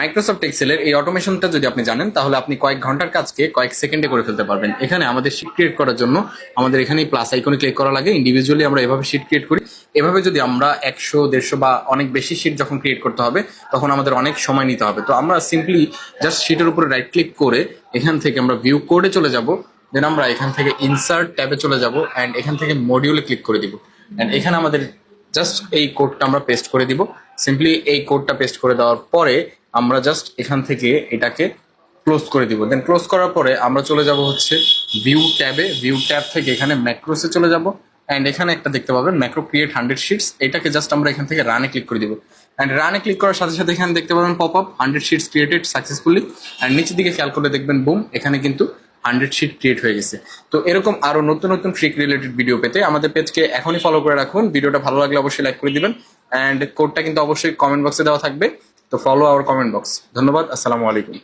Microsoft এক্সেলের এই অটোমেশনটা যদি আপনি জানেন তাহলে আপনি কয়েক ঘন্টার কাজকে কয়েক সেকেন্ডে করে ফেলতে পারবেন। এখানে আমাদের শিট ক্রিয়েট করার জন্য আমাদের এখানে প্লাস আইকনে ক্লিক করা লাগে। ইন্ডিভিজুয়ালি আমরা এভাবে শিট ক্রিয়েট করি। এভাবে যদি আমরা 100, 150 বা অনেক বেশি শিট যখন ক্রিয়েট করতে হবে তখন আমাদের অনেক সময় নিতে হবে। তো আমরা সিম্পলি জাস্ট শিটের উপরে রাইট ক্লিক করে এখান থেকে আমরা ভিউ কোডে চলে যাব। দেন আমরা এখান থেকে ইনসার্ট ট্যাবে চলে যাব অ্যান্ড এখান থেকে মডিউলে ক্লিক করে দিব। অ্যান্ড এখানে আমাদের জাস্ট এই কোডটা আমরা পেস্ট করে দিব। সিম্পলি এই কোডটা পেস্ট করে দেওয়ার পরে আমরা জাস্ট এখান থেকে এটাকে ক্লোজ করে দিব। দেন ক্লোজ করার পরে আমরা চলে যাব হচ্ছে ভিউ ট্যাবে। ভিউ ট্যাব থেকে এখানে ম্যাক্রোসে চলে যাব অ্যান্ড এখানে একটা দেখতে পাবেন ম্যাক্রো ক্রিয়েট 100 শিটস। এটাকে জাস্ট আমরা এখান থেকে রানে ক্লিক করে দিব। অ্যান্ড রানে ক্লিক করার সাথে সাথে এখানে দেখতে পাবেন pop up 100 shits created successfully. And নিচের দিকে খেয়াল করে দেখবেন বুম, এখানে কিন্তু 100 শিট ক্রিয়েট হয়ে গেছে। তো এরকম আরো নতুন নতুন ট্রিক রিলেটেড ভিডিও পেতে আমাদের পেজকে এখনই ফলো করে রাখুন। ভিডিওটা ভালো লাগলে অবশ্যই লাইক করে দিবেন অ্যান্ড কোডটা কিন্তু অবশ্যই কমেন্ট বক্সে দেওয়া থাকবে। তো ফলো আওয়ার কমেন্ট বক্স। ধন্যবাদ। আসসালামু আলাইকুম।